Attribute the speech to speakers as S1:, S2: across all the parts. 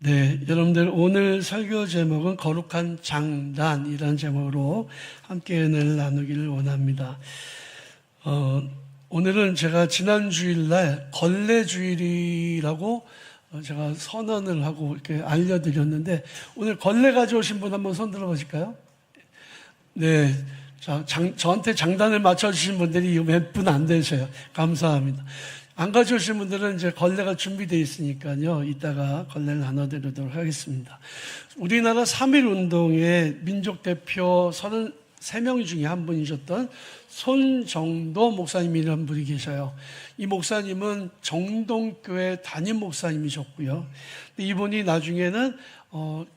S1: 네, 여러분들 오늘 설교 제목은 거룩한 장단이라는 제목으로 함께 은혜를 나누기를 원합니다. 오늘은 제가 지난 주일날 걸레주일이라고 제가 선언을 하고 이렇게 알려드렸는데, 오늘 걸레 가져오신 분 한번 손 들어보실까요? 네. 자, 저한테 장단을 맞춰주신 분들이 몇 분 안 되셔요. 감사합니다. 안 가져오신 분들은 이제 걸레가 준비되어 있으니까요. 이따가 걸레를 나눠드리도록 하겠습니다. 우리나라 3.1 운동의 민족 대표 33명 중에 한 분이셨던 손정도 목사님이라는 분이 계셔요. 이 목사님은 정동교회 담임 목사님이셨고요. 이분이 나중에는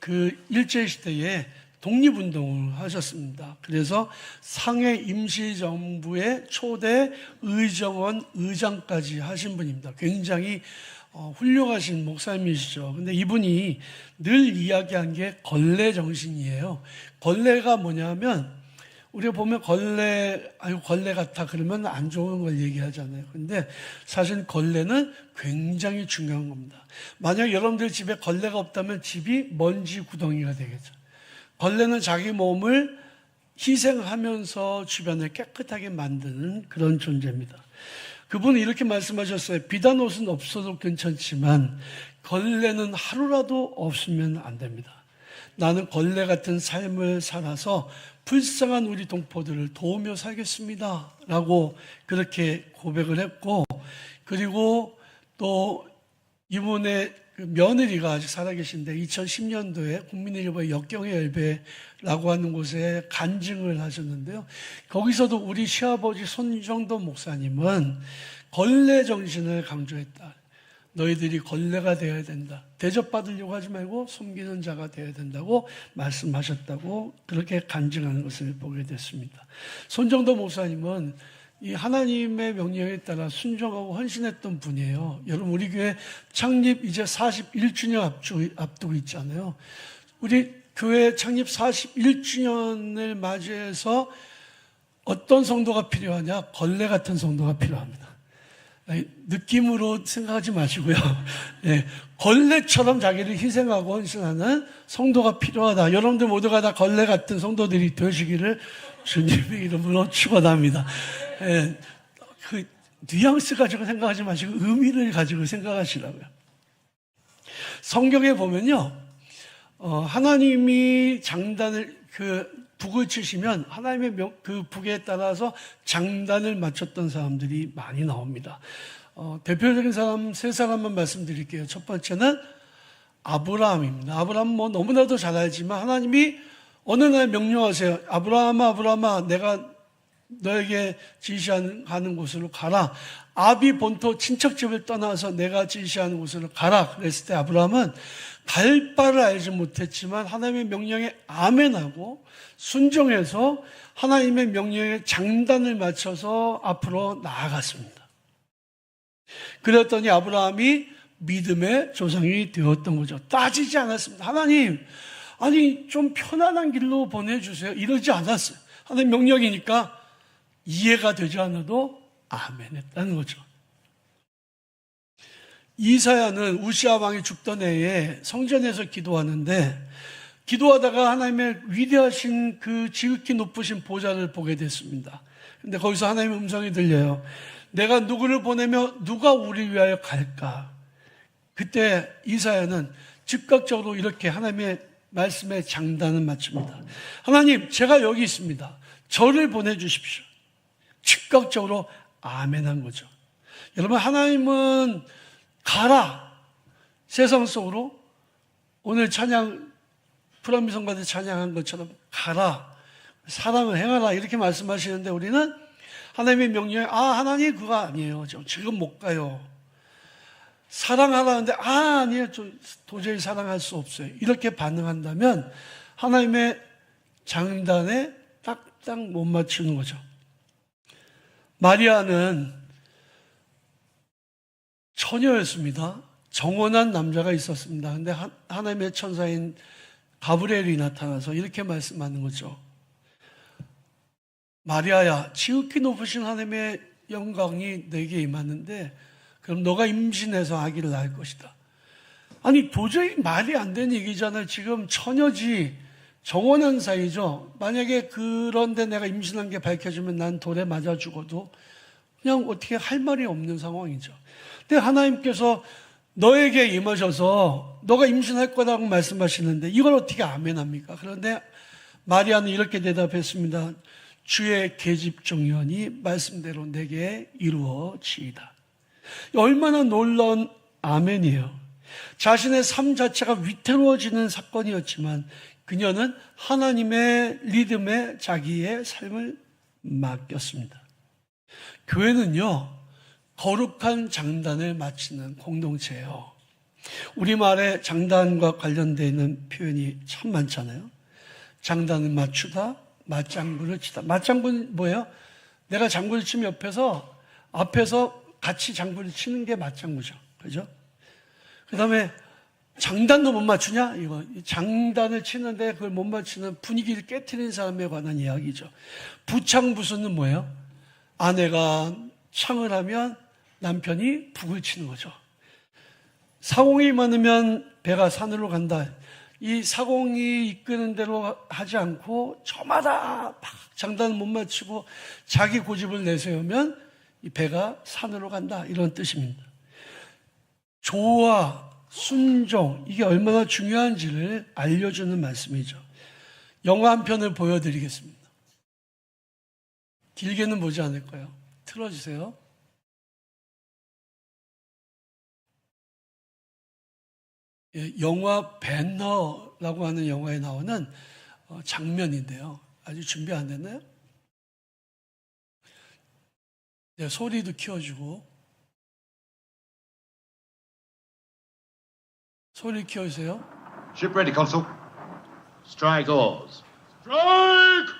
S1: 그 일제시대에 독립운동을 하셨습니다. 그래서 상해 임시정부의 초대 의정원 의장까지 하신 분입니다. 굉장히 훌륭하신 목사님이시죠. 근데 이분이 늘 이야기한 게 걸레 정신이에요. 걸레가 뭐냐면, 우리가 보면 걸레 같아 그러면 안 좋은 걸 얘기하잖아요. 근데 사실 걸레는 굉장히 중요한 겁니다. 만약 여러분들 집에 걸레가 없다면 집이 먼지 구덩이가 되겠죠. 걸레는 자기 몸을 희생하면서 주변을 깨끗하게 만드는 그런 존재입니다. 그분은 이렇게 말씀하셨어요. 비단 옷은 없어도 괜찮지만 걸레는 하루라도 없으면 안 됩니다. 나는 걸레 같은 삶을 살아서 불쌍한 우리 동포들을 도우며 살겠습니다 라고 그렇게 고백을 했고, 그리고 또 이분의 며느리가 아직 살아계신데 2010년도에 국민일보의 역경의 열배라고 하는 곳에 간증을 하셨는데요. 거기서도 우리 시아버지 손정도 목사님은 걸레 정신을 강조했다. 너희들이 걸레가 되어야 된다. 대접받으려고 하지 말고 섬기는 자가 되어야 된다고 말씀하셨다고 그렇게 간증하는 것을 보게 됐습니다. 손정도 목사님은 이 하나님의 명령에 따라 순종하고 헌신했던 분이에요. 여러분, 우리 교회 창립 이제 41주년 앞두고 있잖아요. 우리 교회 창립 41주년을 맞이해서 어떤 성도가 필요하냐? 걸레 같은 성도가 필요합니다. 느낌으로 생각하지 마시고요. 네, 걸레처럼 자기를 희생하고 헌신하는 성도가 필요하다. 여러분들 모두가 다 걸레 같은 성도들이 되시기를 주님의 이름으로 축원합니다. 예, 그 뉘앙스 가지고 생각하지 마시고 의미를 가지고 생각하시라고요. 성경에 보면요, 하나님이 장단을 북을 치시면 하나님의 그 북에 따라서 장단을 맞췄던 사람들이 많이 나옵니다. 대표적인 사람 세 사람만 말씀드릴게요. 첫 번째는 아브라함입니다. 아브라함 너무나도 잘 알지만 하나님이 어느 날 명령하세요. 아브라함아, 내가 너에게 지시하는 곳으로 가라. 아비 본토 친척집을 떠나서 내가 지시하는 곳으로 가라. 그랬을 때 아브라함은 갈 바를 알지 못했지만 하나님의 명령에 아멘하고 순종해서 하나님의 명령에 장단을 맞춰서 앞으로 나아갔습니다. 그랬더니 아브라함이 믿음의 조상이 되었던 거죠. 따지지 않았습니다. 하나님, 아니 좀 편안한 길로 보내주세요. 이러지 않았어요. 하나님 명령이니까 이해가 되지 않아도 아멘 했다는 거죠. 이사야는 우시아 왕이 죽던 해에 성전에서 기도하는데, 기도하다가 하나님의 위대하신 그 지극히 높으신 보좌를 보게 됐습니다. 근데 거기서 하나님의 음성이 들려요. 내가 누구를 보내며 누가 우리 위하여 갈까? 그때 이사야는 즉각적으로 이렇게 하나님의 말씀에 장단을 맞춥니다. 하나님, 제가 여기 있습니다. 저를 보내주십시오. 즉각적으로 아멘한 거죠. 여러분, 하나님은 가라, 세상 속으로. 오늘 찬양, 프라미성가들 찬양한 것처럼 가라, 사랑을 행하라 이렇게 말씀하시는데, 우리는 하나님의 명령에 하나님 그거 아니에요. 저 지금 못 가요. 사랑하라는데 아니에요. 저 도저히 사랑할 수 없어요. 이렇게 반응한다면 하나님의 장단에 딱딱 못 맞추는 거죠. 마리아는 처녀였습니다. 정혼한 남자가 있었습니다. 근데 하나님의 천사인 가브리엘이 나타나서 이렇게 말씀하는 거죠. 마리아야, 지극히 높으신 하나님의 영광이 내게 임하는데 그럼 너가 임신해서 아기를 낳을 것이다. 아니 도저히 말이 안 되는 얘기잖아요. 지금 처녀지 정원한 사이죠. 만약에 그런데 내가 임신한 게 밝혀지면 난 돌에 맞아 죽어도 그냥 어떻게 할 말이 없는 상황이죠. 근데 하나님께서 너에게 임하셔서 너가 임신할 거라고 말씀하시는데 이걸 어떻게 아멘합니까? 그런데 마리아는 이렇게 대답했습니다. 주의 계집종이오니 말씀대로 내게 이루어지이다. 얼마나 놀라운 아멘이에요. 자신의 삶 자체가 위태로워지는 사건이었지만 그녀는 하나님의 리듬에 자기의 삶을 맡겼습니다. 교회는요, 거룩한 장단을 마치는 공동체예요. 우리말에 장단과 관련되어 있는 표현이 참 많잖아요. 장단을 맞추다, 맞장구를 치다. 맞장구는 뭐예요? 내가 장구를 치면 앞에서 같이 장구를 치는 게 맞장구죠. 그죠? 그 다음에 장단도 못 맞추냐? 이거. 장단을 치는데 그걸 못 맞추는 분위기를 깨트리는 사람에 관한 이야기죠. 부창부수는 뭐예요? 아내가 창을 하면 남편이 북을 치는 거죠. 사공이 많으면 배가 산으로 간다. 이 사공이 이끄는 대로 하지 않고 저마다 막 장단을 못 맞추고 자기 고집을 내세우면 이 배가 산으로 간다. 이런 뜻입니다. 조와 순종, 이게 얼마나 중요한지를 알려주는 말씀이죠. 영화 한 편을 보여드리겠습니다. 길게는 보지 않을 거예요. 틀어주세요. 영화 배너라고 하는 영화에 나오는 장면인데요. 아직 준비 안 됐나요? 네, 소리도 키워주고. 소리 키워주세요.
S2: Ship ready, Consul. Strike oars. Strike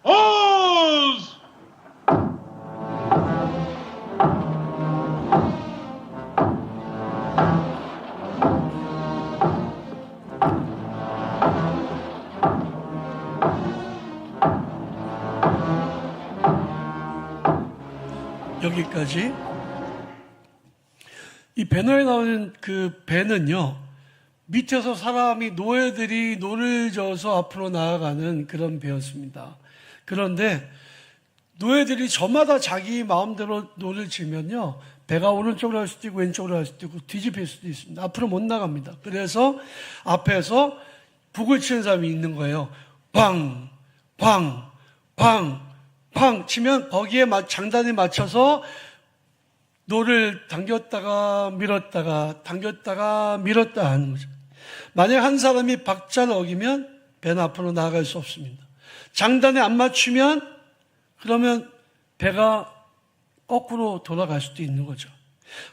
S2: oars!
S1: 여기까지. 이 배너에 나오는 그 배는요, 밑에서 노예들이 노를 저어서 앞으로 나아가는 그런 배였습니다. 그런데 노예들이 저마다 자기 마음대로 노를 지면요, 배가 오른쪽으로 할 수도 있고 왼쪽으로 할 수도 있고 뒤집힐 수도 있습니다. 앞으로 못 나갑니다. 그래서 앞에서 북을 치는 사람이 있는 거예요. 팡, 팡, 팡, 팡 치면 거기에 장단에 맞춰서 노를 당겼다가 밀었다가 당겼다가 밀었다 하는 거죠. 만약 한 사람이 박자를 어기면 배는 앞으로 나아갈 수 없습니다. 장단에 안 맞추면 그러면 배가 거꾸로 돌아갈 수도 있는 거죠.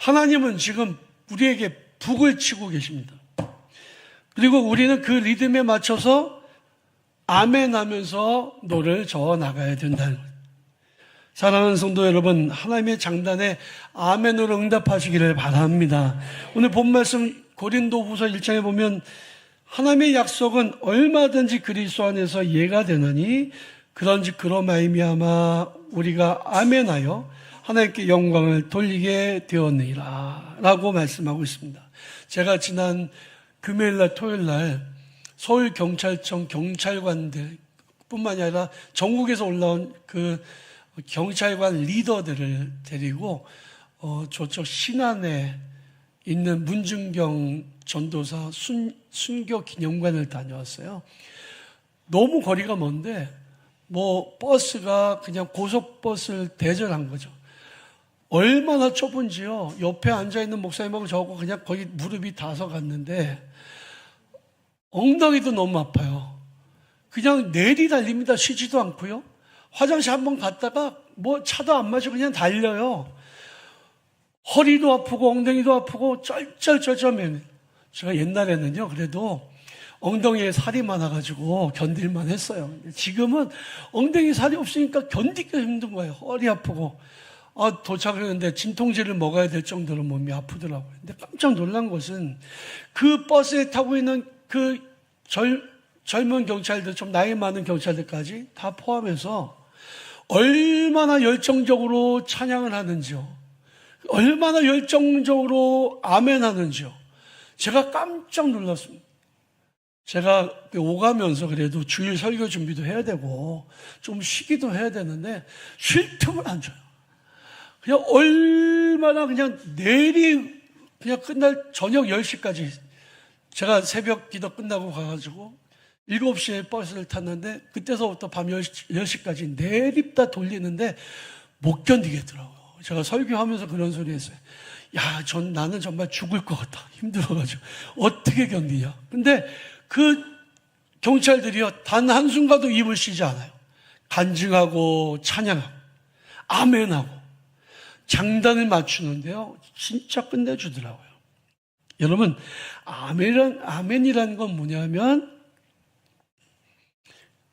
S1: 하나님은 지금 우리에게 북을 치고 계십니다. 그리고 우리는 그 리듬에 맞춰서 아멘 하면서 노를 저어 나가야 된다는 거예요. 사랑하는 성도 여러분, 하나님의 장단에 아멘으로 응답하시기를 바랍니다. 오늘 본 말씀 고린도후서 1장에 보면 하나님의 약속은 얼마든지 그리스도 안에서 예가 되나니 그런즉 그로 말미암아 우리가 아멘하여 하나님께 영광을 돌리게 되었느니라 라고 말씀하고 있습니다. 제가 지난 금요일날 토요일날 서울경찰청 경찰관들 뿐만이 아니라 전국에서 올라온 그 경찰관 리더들을 데리고 저쪽 신안에 있는 문중경 전도사 순교 기념관을 다녀왔어요. 너무 거리가 먼데 버스가 그냥 고속버스를 대절한 거죠. 얼마나 좁은지요. 옆에 앉아있는 목사님하고 저하고 그냥 거기 무릎이 닿아서 갔는데 엉덩이도 너무 아파요. 그냥 내리 달립니다. 쉬지도 않고요. 화장실 한번 갔다가 차도 안 마시고 그냥 달려요. 허리도 아프고 엉덩이도 아프고 쩔쩔쩔쩔매요. 제가 옛날에는요, 그래도 엉덩이에 살이 많아가지고 견딜만 했어요. 지금은 엉덩이 살이 없으니까 견디기가 힘든 거예요. 허리 아프고. 도착을 했는데 진통제를 먹어야 될 정도로 몸이 아프더라고요. 근데 깜짝 놀란 것은 그 버스에 타고 있는 그 젊은 경찰들, 좀 나이 많은 경찰들까지 다 포함해서 얼마나 열정적으로 찬양을 하는지요. 얼마나 열정적으로 아멘 하는지요. 제가 깜짝 놀랐습니다. 제가 오가면서 그래도 주일 설교 준비도 해야 되고 좀 쉬기도 해야 되는데 쉴 틈을 안 줘요. 그냥 얼마나 그냥 내일이 그냥 끝날 저녁 10시까지 제가 새벽 기도 끝나고 가가지고 7시에 버스를 탔는데 그때서부터 밤 10시까지 내립다 돌리는데 못 견디겠더라고요. 제가 설교하면서 그런 소리 했어요. 야, 나는 정말 죽을 것 같다. 힘들어가지고. 어떻게 견디냐. 근데 그 경찰들이요, 단 한순간도 입을 쉬지 않아요. 간증하고 찬양하고 아멘하고 장단을 맞추는데요, 진짜 끝내주더라고요. 여러분, 아멘이라는 건 뭐냐면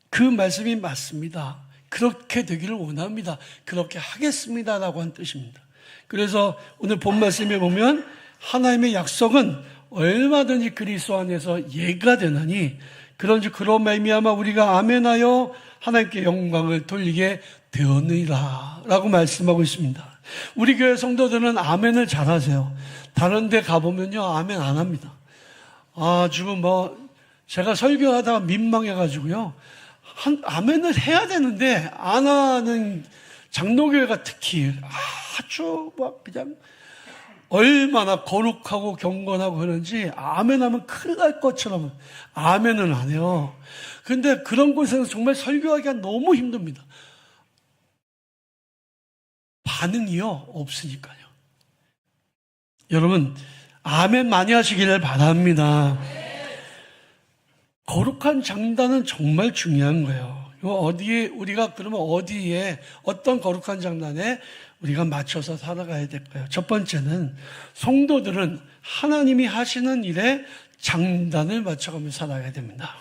S1: 그 말씀이 맞습니다. 그렇게 되기를 원합니다. 그렇게 하겠습니다라고 한 뜻입니다. 그래서 오늘 본 말씀에 보면 하나님의 약속은 얼마든지 그리스도 안에서 예가 되나니 그런즉 그로 말미암아 우리가 아멘하여 하나님께 영광을 돌리게 되었느니라 라고 말씀하고 있습니다. 우리 교회 성도들은 아멘을 잘하세요. 다른 데 가보면요, 아멘 안 합니다. 아주 제가 설교하다가 민망해가지고요, 아멘을 해야 되는데 안 하는 장로교회가 특히 아주 그냥 얼마나 거룩하고 경건하고 그런지 아멘하면 큰일 날 것처럼 아멘은 안 해요. 그런데 그런 곳에서 정말 설교하기가 너무 힘듭니다. 반응이요, 없으니까요. 여러분, 아멘 많이 하시기를 바랍니다. 거룩한 장단은 정말 중요한 거예요. 우리가 그러면 어디에, 어떤 거룩한 장단에 우리가 맞춰서 살아가야 될까요? 첫 번째는 성도들은 하나님이 하시는 일에 장단을 맞춰가며 살아야 됩니다.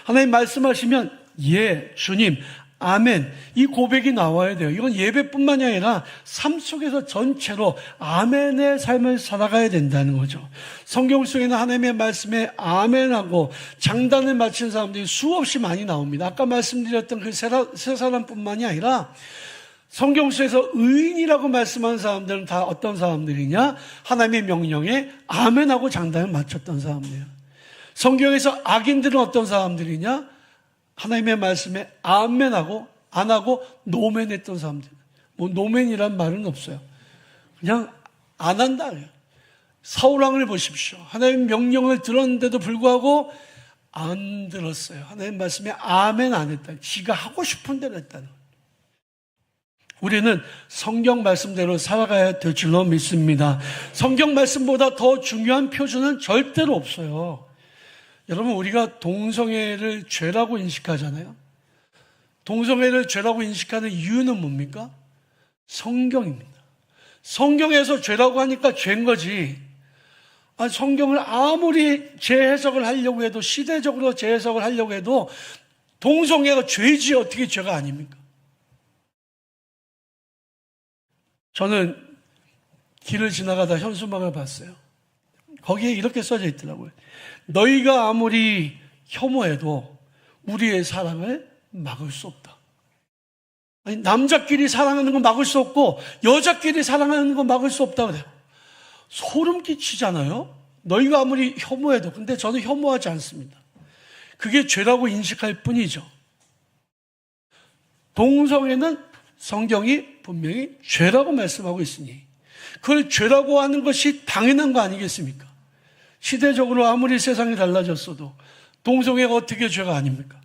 S1: 하나님 말씀하시면 예, 주님, 아멘, 이 고백이 나와야 돼요. 이건 예배뿐만이 아니라 삶 속에서 전체로 아멘의 삶을 살아가야 된다는 거죠. 성경 속에는 하나님의 말씀에 아멘하고 장단을 맞춘 사람들이 수없이 많이 나옵니다. 아까 말씀드렸던 그 세 사람뿐만이 아니라 성경 속에서 의인이라고 말씀하는 사람들은 다 어떤 사람들이냐? 하나님의 명령에 아멘하고 장단을 맞췄던 사람들이에요. 성경에서 악인들은 어떤 사람들이냐? 하나님의 말씀에 아멘하고 안 하고 노멘했던 사람들. 노멘이란 말은 없어요. 그냥 안 한다. 사울왕을 보십시오. 하나님의 명령을 들었는데도 불구하고 안 들었어요. 하나님 말씀에 아멘 안 했다. 지가 하고 싶은 대로 했다는 거예요. 우리는 성경 말씀대로 살아가야 될 줄로 믿습니다. 성경 말씀보다 더 중요한 표준은 절대로 없어요. 여러분, 우리가 동성애를 죄라고 인식하잖아요. 동성애를 죄라고 인식하는 이유는 뭡니까? 성경입니다. 성경에서 죄라고 하니까 죄인 거지. 성경을 아무리 재해석을 하려고 해도, 시대적으로 재해석을 하려고 해도 동성애가 죄지 어떻게 죄가 아닙니까? 저는 길을 지나가다 현수막을 봤어요. 거기에 이렇게 써져 있더라고요. 너희가 아무리 혐오해도 우리의 사랑을 막을 수 없다. 아니, 남자끼리 사랑하는 건 막을 수 없고 여자끼리 사랑하는 건 막을 수 없다 그래요. 소름 끼치잖아요. 너희가 아무리 혐오해도. 근데 저는 혐오하지 않습니다. 그게 죄라고 인식할 뿐이죠. 동성애는 성경이 분명히 죄라고 말씀하고 있으니 그걸 죄라고 하는 것이 당연한 거 아니겠습니까? 시대적으로 아무리 세상이 달라졌어도 동성애가 어떻게 죄가 아닙니까?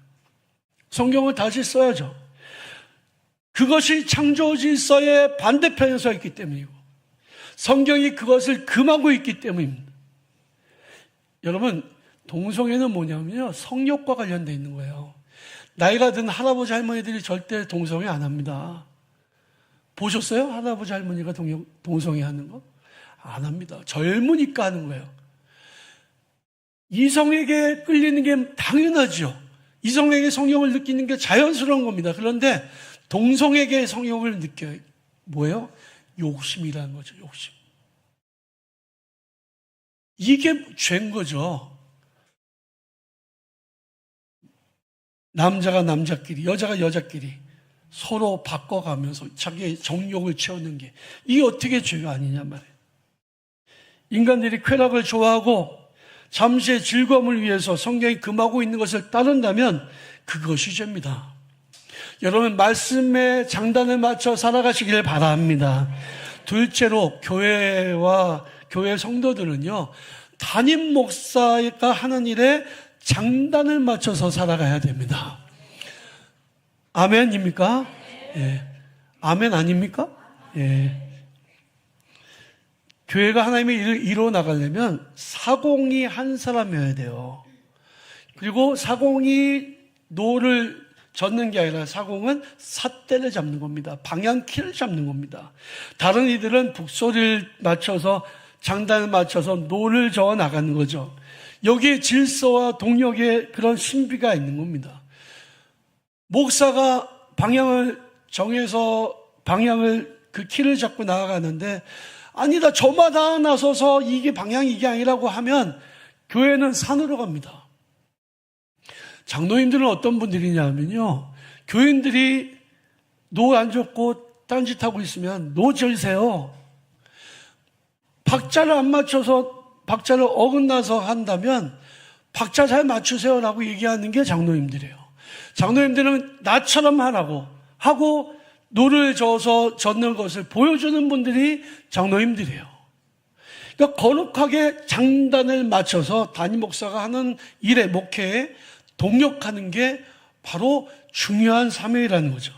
S1: 성경을 다시 써야죠. 그것이 창조 질서의 반대편에 서 있기 때문이고 성경이 그것을 금하고 있기 때문입니다. 여러분, 동성애는 뭐냐면요, 성욕과 관련되어 있는 거예요. 나이가 든 할아버지 할머니들이 절대 동성애 안 합니다. 보셨어요? 할아버지 할머니가 동성애 하는 거? 안 합니다. 젊으니까 하는 거예요. 이성에게 끌리는 게 당연하죠. 이성에게 성욕을 느끼는 게 자연스러운 겁니다. 그런데 동성에게 성욕을 느껴요. 뭐예요? 욕심이라는 거죠. 욕심. 이게 죄인 거죠. 남자가 남자끼리, 여자가 여자끼리 서로 바꿔가면서 자기의 정욕을 채우는 게 이게 어떻게 죄가 아니냐 말이에요. 인간들이 쾌락을 좋아하고 잠시의 즐거움을 위해서 성경이 금하고 있는 것을 따른다면 그것이 죄입니다. 여러분, 말씀의 장단에 맞춰 살아가시길 바랍니다. 둘째로, 교회와 교회 성도들은요, 담임 목사가 하는 일에 장단을 맞춰서 살아가야 됩니다. 아멘입니까? 예. 아멘 아닙니까? 예. 교회가 하나님의 일을 이루어 나가려면 사공이 한 사람이어야 돼요. 그리고 사공이 노를 젓는 게 아니라 사공은 삿대를 잡는 겁니다. 방향키를 잡는 겁니다. 다른 이들은 북소리를 맞춰서 장단을 맞춰서 노를 저어 나가는 거죠. 여기에 질서와 동력의 그런 신비가 있는 겁니다. 목사가 방향을 정해서 방향을 그 키를 잡고 나아가는데 아니다, 저마다 나서서 이게 방향이 이게 아니라고 하면 교회는 산으로 갑니다. 장로님들은 어떤 분들이냐 하면요, 교인들이 노 안 젓고 딴짓하고 있으면 노 절세요. 박자를 안 맞춰서 박자를 어긋나서 한다면 박자 잘 맞추세요라고 얘기하는 게 장로님들이에요. 장로님들은 나처럼 하고 노를 저어서 젓는 것을 보여주는 분들이 장로님들이에요. 그러니까 거룩하게 장단을 맞춰서 담임 목사가 하는 일에, 목회에 동력하는 게 바로 중요한 사명이라는 거죠.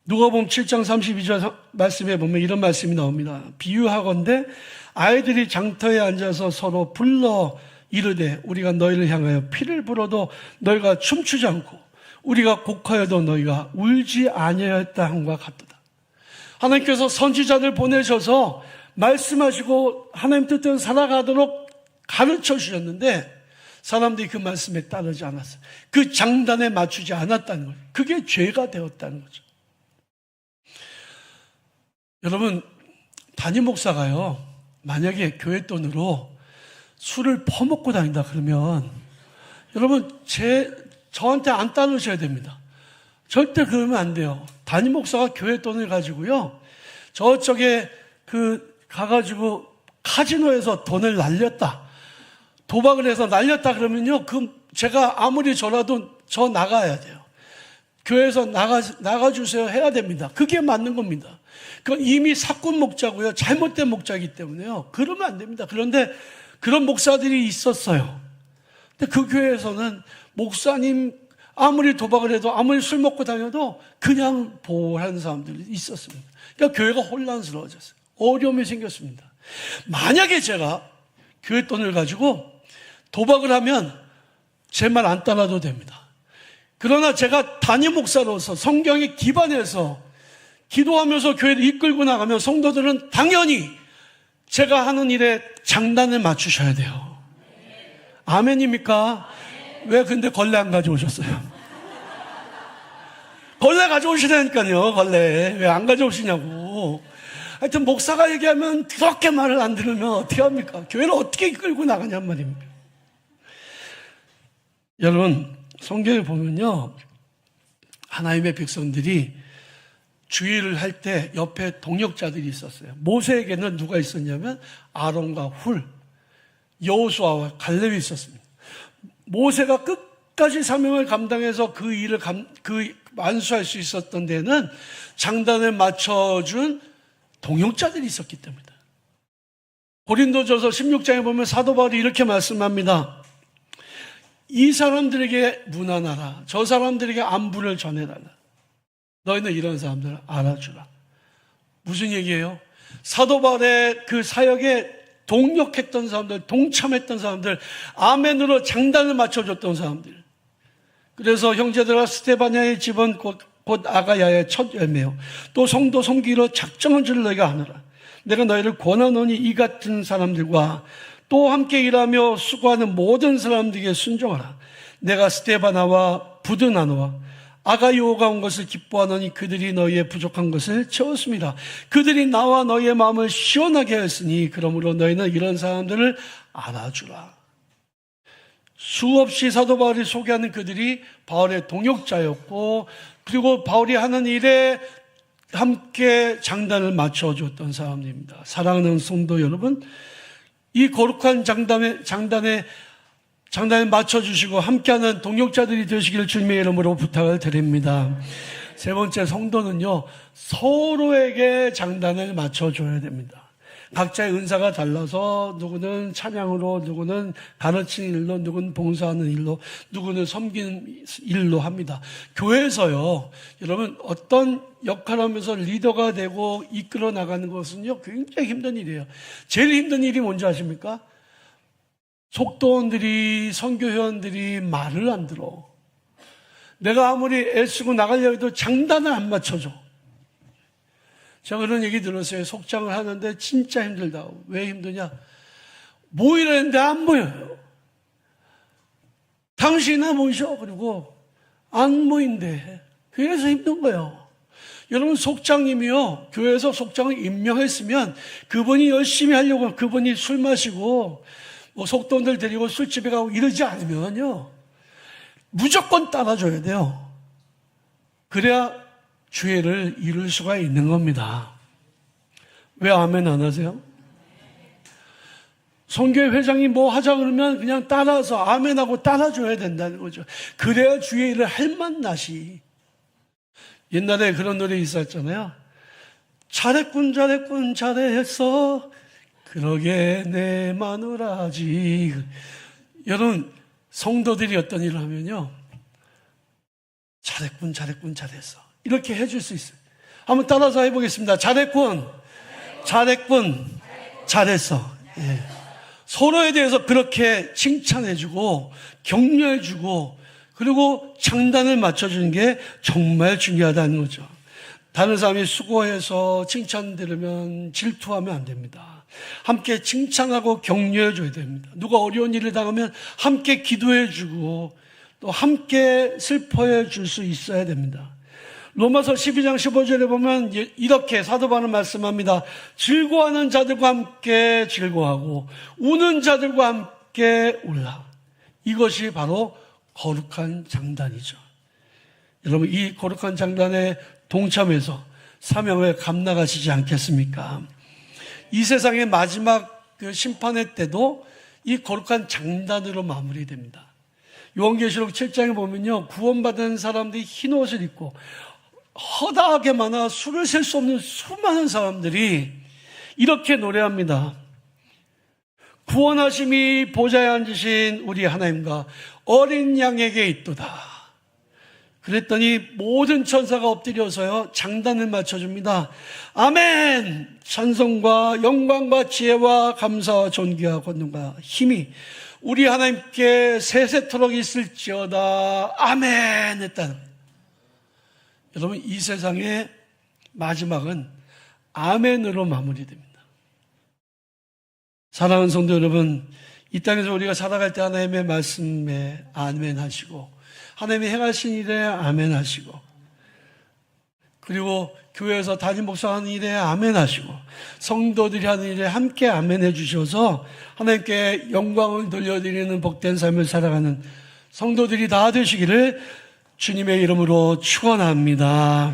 S1: 누가복음 7장 32절 말씀에 보면 이런 말씀이 나옵니다. 비유하건대 아이들이 장터에 앉아서 서로 불러 이르되 우리가 너희를 향하여 피를 불어도 너희가 춤추지 않고 우리가 곡하여도 너희가 울지 아니하였다 함과 같도다. 하나님께서 선지자들 보내셔서 말씀하시고 하나님 뜻대로 살아가도록 가르쳐 주셨는데 사람들이 그 말씀에 따르지 않았어요. 그 장단에 맞추지 않았다는 거예요. 그게 죄가 되었다는 거죠. 여러분, 담임 목사가요, 만약에 교회 돈으로 술을 퍼먹고 다닌다 그러면 여러분 저한테 안 따르셔야 됩니다. 절대 그러면 안 돼요. 담임 목사가 교회 돈을 가지고요, 저쪽에 가가지고 카지노에서 돈을 날렸다, 도박을 해서 날렸다 그러면요, 제가 아무리 저라도 저 나가야 돼요. 교회에서 나가주세요 해야 됩니다. 그게 맞는 겁니다. 그건 이미 사꾼 목자고요, 잘못된 목자이기 때문에요, 그러면 안 됩니다. 그런데 그런 목사들이 있었어요. 근데 그 교회에서는 목사님 아무리 도박을 해도 아무리 술 먹고 다녀도 그냥 보호하는 사람들이 있었습니다. 그러니까 교회가 혼란스러워졌어요. 어려움이 생겼습니다. 만약에 제가 교회 돈을 가지고 도박을 하면 제 말 안 따라도 됩니다. 그러나 제가 담임 목사로서 성경에 기반해서 기도하면서 교회를 이끌고 나가면 성도들은 당연히 제가 하는 일에 장단을 맞추셔야 돼요. 아멘입니까? 왜 근데 걸레 안 가져오셨어요? 걸레 가져오시라니까요. 걸레 왜 안 가져오시냐고. 하여튼 목사가 얘기하면 그렇게 말을 안 들으면 어떻게 합니까? 교회를 어떻게 이끌고 나가냔 말입니다. 여러분, 성경에 보면요, 하나님의 백성들이 주의를 할 때 옆에 동역자들이 있었어요. 모세에게는 누가 있었냐면 아론과 훌, 여호수아와 갈렙이 있었습니다. 모세가 끝까지 사명을 감당해서 그 일을 완수할 수 있었던 데는 장단을 맞춰준 동역자들이 있었기 때문이다. 고린도전서 16장에 보면 사도 바울이 이렇게 말씀합니다. 이 사람들에게 문안하라. 저 사람들에게 안부를 전해달라. 너희는 이런 사람들을 알아주라. 무슨 얘기예요? 사도 바울의 그 사역에 동력했던 사람들, 동참했던 사람들, 아멘으로 장단을 맞춰줬던 사람들. 그래서 형제들아, 스데바냐의 집은 곧 아가야의 첫 열매요. 또 성도 섬기러 작정한 줄 너희가 아느라. 내가 너희를 권하노니 이 같은 사람들과 또 함께 일하며 수고하는 모든 사람들에게 순종하라. 내가 스데바나와 부드나노와 아가요가 온 것을 기뻐하노니 그들이 너희의 부족한 것을 채웠습니다. 그들이 나와 너희의 마음을 시원하게 하였으니 그러므로 너희는 이런 사람들을 알아주라. 수없이 사도 바울이 소개하는 그들이 바울의 동역자였고, 그리고 바울이 하는 일에 함께 장단을 맞춰줬던 사람입니다. 사랑하는 성도 여러분, 이 거룩한 장단에 맞춰주시고 함께하는 동역자들이 되시기를 주님의 이름으로 부탁을 드립니다. 세 번째, 성도는요, 서로에게 장단을 맞춰줘야 됩니다. 각자의 은사가 달라서 누구는 찬양으로, 누구는 가르치는 일로, 누구는 봉사하는 일로, 누구는 섬기는 일로 합니다. 교회에서요, 여러분 어떤 역할을 하면서 리더가 되고 이끌어 나가는 것은요, 굉장히 힘든 일이에요. 제일 힘든 일이 뭔지 아십니까? 속도원들이, 선교회원들이 말을 안 들어. 내가 아무리 애쓰고 나가려고 해도 장단을 안 맞춰줘. 제가 그런 얘기 들었어요. 속장을 하는데 진짜 힘들다고. 왜 힘드냐? 모이라는데 안 모여요. 당신이나 모이셔. 그리고 안 모인대. 그래서 힘든 거예요. 여러분, 속장님이요, 교회에서 속장을 임명했으면 그분이 열심히 하려고, 그분이 술 마시고 속돈들 데리고 술집에 가고 이러지 않으면요, 무조건 따라줘야 돼요. 그래야 주의를 이룰 수가 있는 겁니다. 왜 아멘 안 하세요? 선교회 회장이 뭐 하자 그러면 그냥 따라서 아멘하고 따라줘야 된다는 거죠. 그래야 주의 일을 할 만나시. 옛날에 그런 노래 있었잖아요. 잘했군 잘했군 잘했어, 그러게 내 마누라지. 여러분, 성도들이 어떤 일을 하면요, 잘했군 잘했군 잘했어, 이렇게 해줄 수 있어요. 한번 따라서 해보겠습니다. 잘했군 잘했군 잘했어. 예. 서로에 대해서 그렇게 칭찬해주고 격려해주고 그리고 장단을 맞춰주는 게 정말 중요하다는 거죠. 다른 사람이 수고해서 칭찬 들으면 질투하면 안 됩니다. 함께 칭찬하고 격려해줘야 됩니다. 누가 어려운 일을 당하면 함께 기도해주고 또 함께 슬퍼해 줄 수 있어야 됩니다. 로마서 12장 15절에 보면 이렇게 사도 바울은 말씀합니다. 즐거워하는 자들과 함께 즐거워하고 우는 자들과 함께 울라. 이것이 바로 거룩한 장단이죠. 여러분, 이 거룩한 장단에 동참해서 사명을 감당하시지 않겠습니까? 이 세상의 마지막 그 심판의 때도 이 거룩한 장단으로 마무리됩니다. 요한계시록 7장에 보면요, 구원받은 사람들이 흰 옷을 입고 허다하게 많아 수를 셀 수 없는 수많은 사람들이 이렇게 노래합니다. 구원하심이 보좌에 앉으신 우리 하나님과 어린 양에게 있도다. 그랬더니 모든 천사가 엎드려서요, 장단을 맞춰줍니다. 아멘! 찬송과 영광과 지혜와 감사와 존귀와 권능과 힘이 우리 하나님께 세세토록 있을지어다. 아멘! 했다는 거예요. 여러분, 이 세상의 마지막은 아멘으로 마무리됩니다. 사랑하는 성도 여러분, 이 땅에서 우리가 살아갈 때 하나님의 말씀에 아멘 하시고 하나님이 행하신 일에 아멘 하시고 그리고 교회에서 담임 목사 하는 일에 아멘 하시고 성도들이 하는 일에 함께 아멘 해주셔서 하나님께 영광을 돌려드리는 복된 삶을 살아가는 성도들이 다 되시기를 주님의 이름으로 축원합니다.